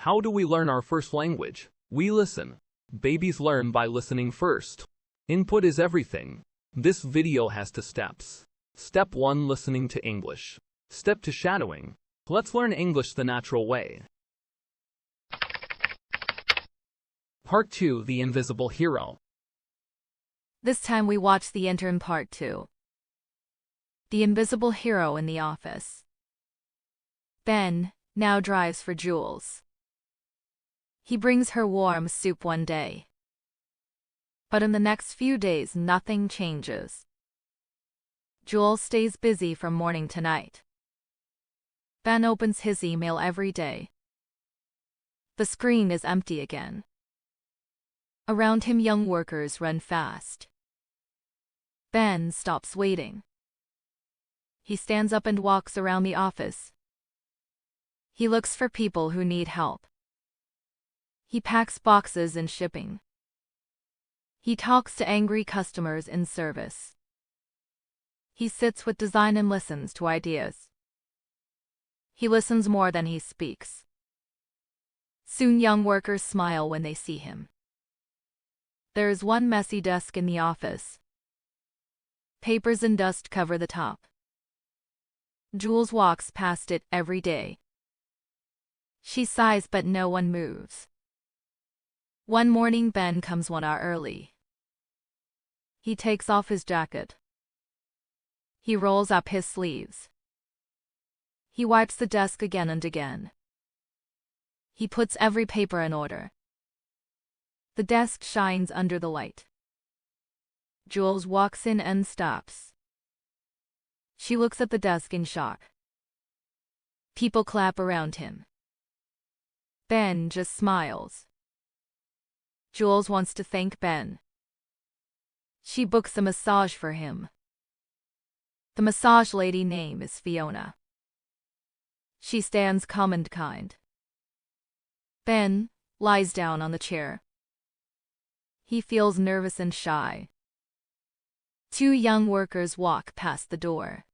How do we learn our first language? We listen. Babies learn by listening first. Input is everything. This video has 2 steps. Step 1, listening to English. Step 2, shadowing. Let's learn English the natural way. Part 2, The Invisible Hero. This time we watch The Intern Part 2. The invisible hero in the office. Ben now drives for Jules. He brings her warm soup one day. But in the next few days nothing changes. Jules stays busy from morning to night. Ben opens his email every day. The screen is empty again. Around him young workers run fast. Ben stops waiting. He stands up and walks around the office. He looks for people who need help. He packs boxes in shipping. He talks to angry customers in service. He sits with design and listens to ideas. He listens more than he speaks. Soon young workers smile when they see him. There is one messy desk in the office. Papers and dust cover the top. Jules walks past it every day. She sighs but no one moves. One morning Ben comes 1 hour early. He takes off his jacket. He rolls up his sleeves. He wipes the desk again and again. He puts every paper in order. The desk shines under the light. Jules walks in and stops. She looks at the desk in shock. People clap around him. Ben just smiles. Jules wants to thank Ben. She books a massage for him. The massage lady name is Fiona. She stands calm and kind. Ben lies down on the chair. He feels nervous and shy. 2 young workers walk past the door.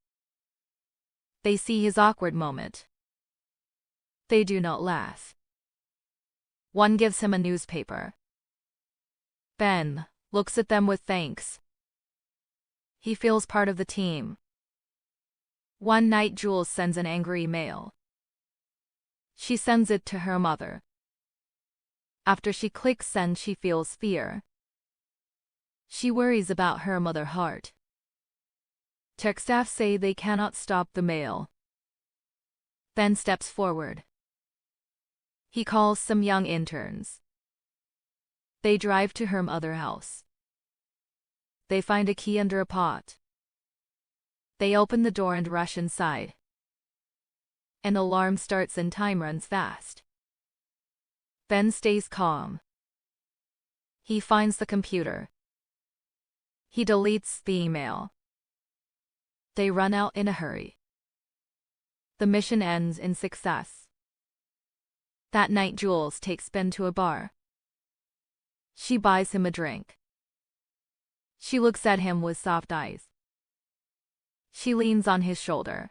They see his awkward moment. They do not laugh. One gives him a newspaper. Ben looks at them with thanks. He feels part of the team. One night Jules sends an angry mail. She sends it to her mother. After she clicks send, she feels fear. She worries about her mother's heart. Tech staff say they cannot stop the mail. Ben steps forward. He calls some young interns. They drive to her mother's house. They find a key under a pot. They open the door and rush inside. An alarm starts and time runs fast. Ben stays calm. He finds the computer. He deletes the email. They run out in a hurry. The mission ends in success. That night Jules takes Ben to a bar. She buys him a drink. She looks at him with soft eyes. She leans on his shoulder.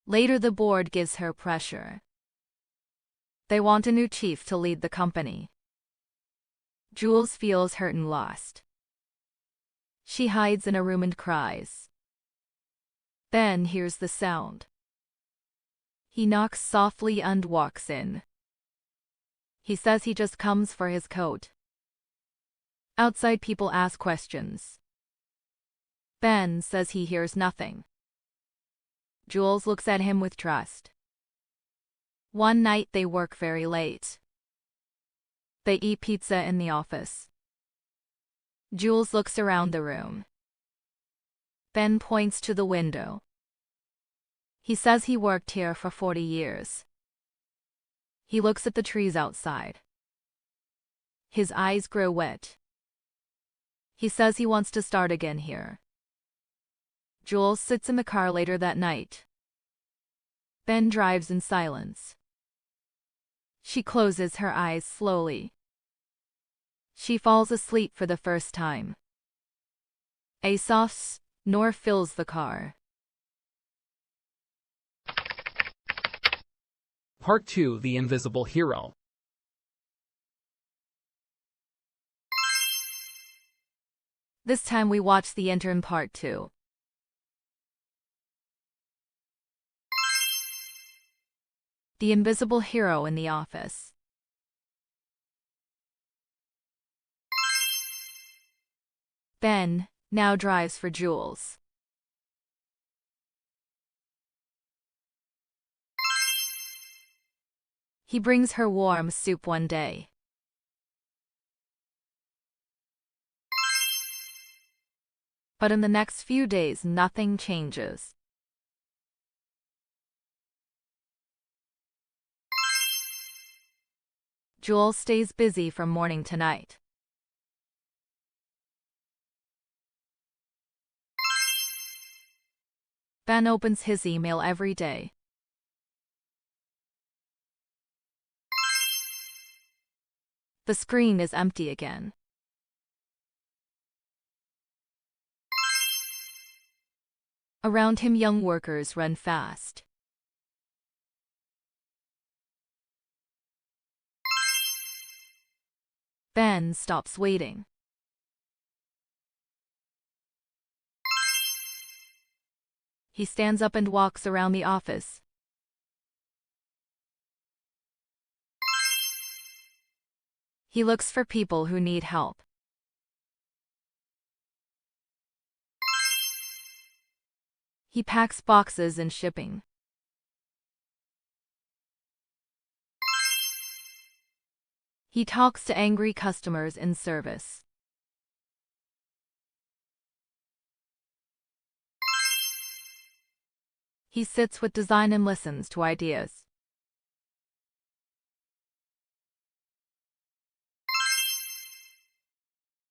Later the board gives her pressure. They want a new chief to lead the company. Jules feels hurt and lost. She hides in a room and cries. Ben hears the sound. He knocks softly and walks in. He says he just comes for his coat. Outside people ask questions. Ben says he hears nothing. Jules looks at him with trust. One night they work very late. They eat pizza in the office. Jules looks around the room. Ben points to the window. He says he worked here for 40 years. He looks at the trees outside. His eyes grow wet. He says he wants to start again here. Jules sits in the car later that night. Ben drives in silence. She closes her eyes slowly. She falls asleep for the first time. A soft snore fills the car. Part 2: The Invisible Hero. This time we watch The Intern Part 2. The invisible hero in the office. Ben now drives for Jules. He brings her warm soup one day. But in the next few days, nothing changes. Jules stays busy from morning to night. Ben opens his email every day. The screen is empty again. Around him, young workers run fast. Ben stops waiting. He stands up and walks around the office. He looks for people who need help. He packs boxes and shipping. He talks to angry customers in service. He sits with design and listens to ideas.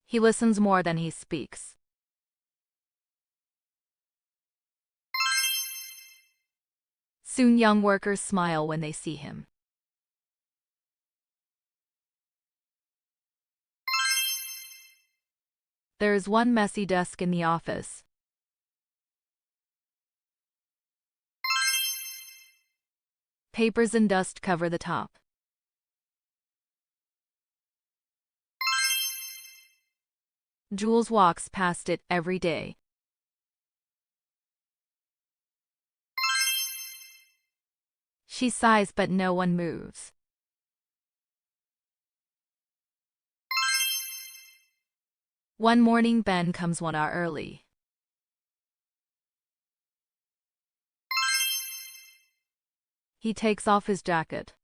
He listens more than he speaks. Soon young workers smile when they see him. There is one messy desk in the office. Papers and dust cover the top. Jules walks past it every day. She sighs, but no one moves. One morning, Ben comes 1 hour early. He takes off his jacket.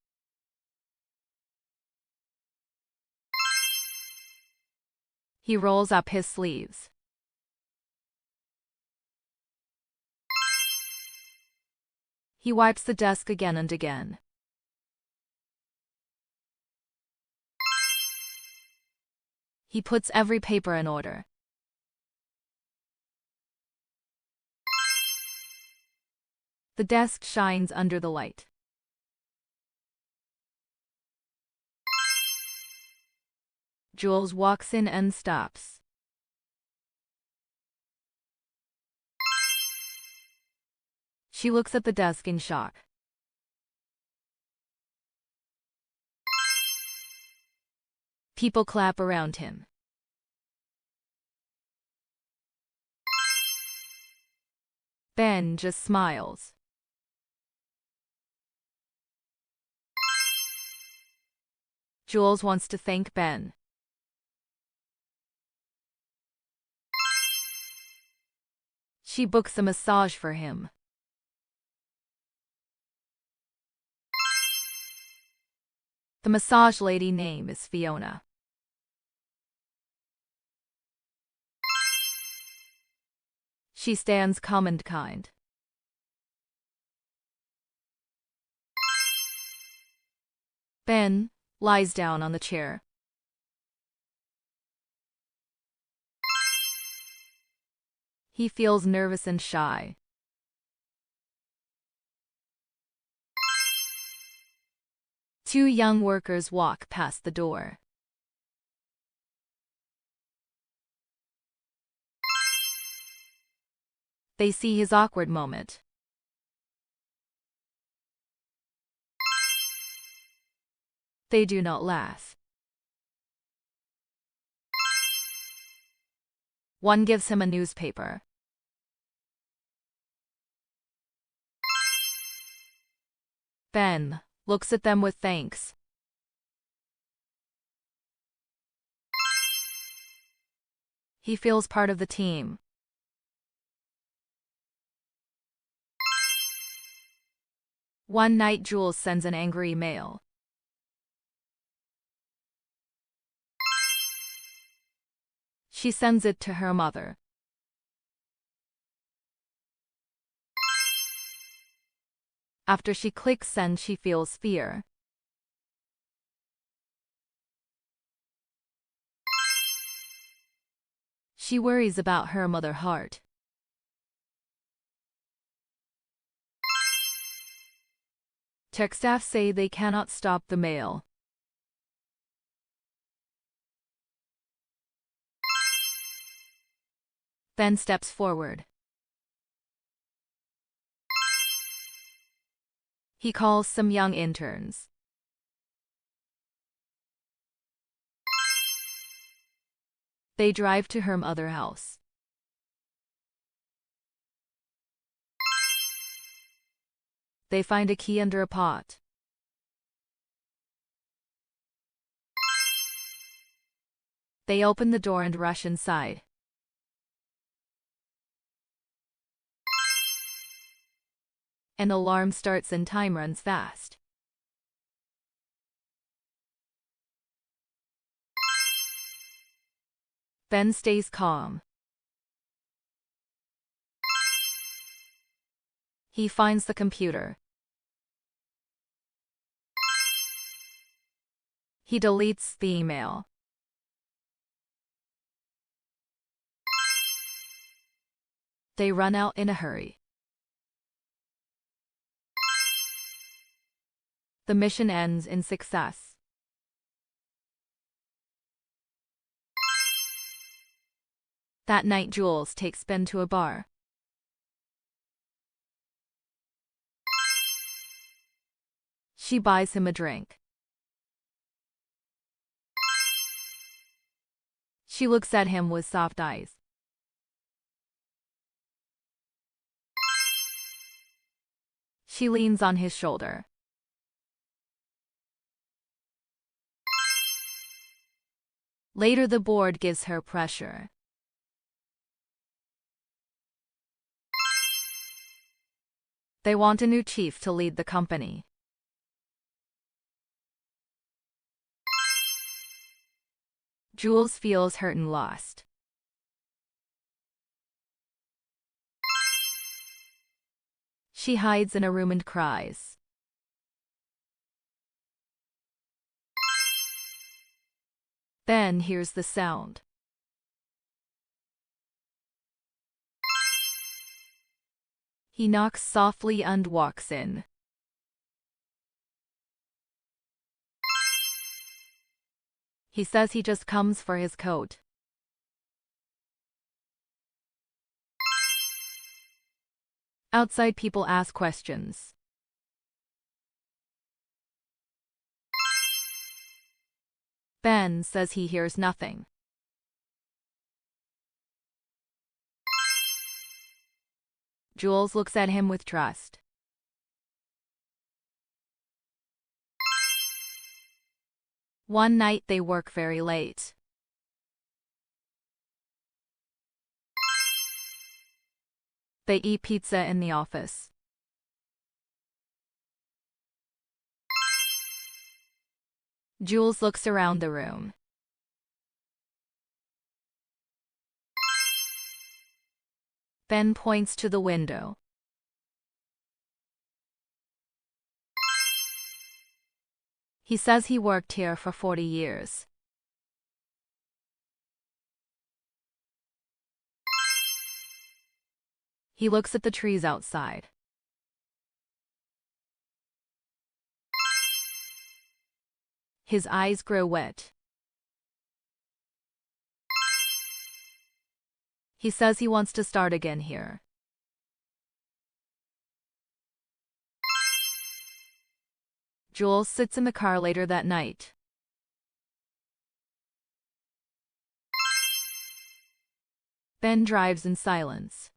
He rolls up his sleeves. He wipes the desk again and again. He puts every paper in order. The desk shines under the light. Jules walks in and stops. She looks at the desk in shock. People clap around him. Ben just smiles. Jules wants to thank Ben. She books a massage for him. The massage lady name is Fiona. She stands calm and kind. Ben lies down on the chair. He feels nervous and shy. Two young workers walk past the door. They see his awkward moment. They do not laugh. One gives him a newspaper. Ben looks at them with thanks. He feels part of the team. One night, Jules sends an angry email. She sends it to her mother. After she clicks send, she feels fear. She worries about her mother's heart. Tech staff say they cannot stop the mail. Ben steps forward. He calls some young interns. They drive to her mother's house. They find a key under a pot. They open the door and rush inside. An alarm starts and time runs fast. Ben stays calm. He finds the computer. He deletes the email. They run out in a hurry. The mission ends in success. That night, Jules takes Ben to a bar. She buys him a drink. She looks at him with soft eyes. She leans on his shoulder. Later, the board gives her pressure. They want a new chief to lead the company. Jules feels hurt and lost. She hides in a room and cries. Ben hears the sound. He knocks softly and walks in. He says he just comes for his coat. Outside, people ask questions. Ben says he hears nothing. Jules looks at him with trust. One night, they work very late. They eat pizza in the office. Jules looks around the room. Ben points to the window. He says he worked here for 40 years. He looks at the trees outside. His eyes grow wet. He says he wants to start again here. Jules sits in the car later that night. Ben drives in silence.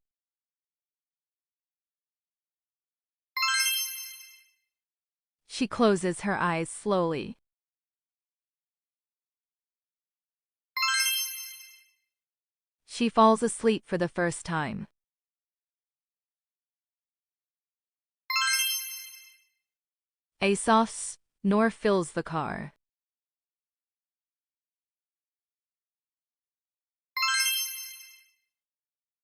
She closes her eyes slowly. She falls asleep for the first time. A soft snore fills the car.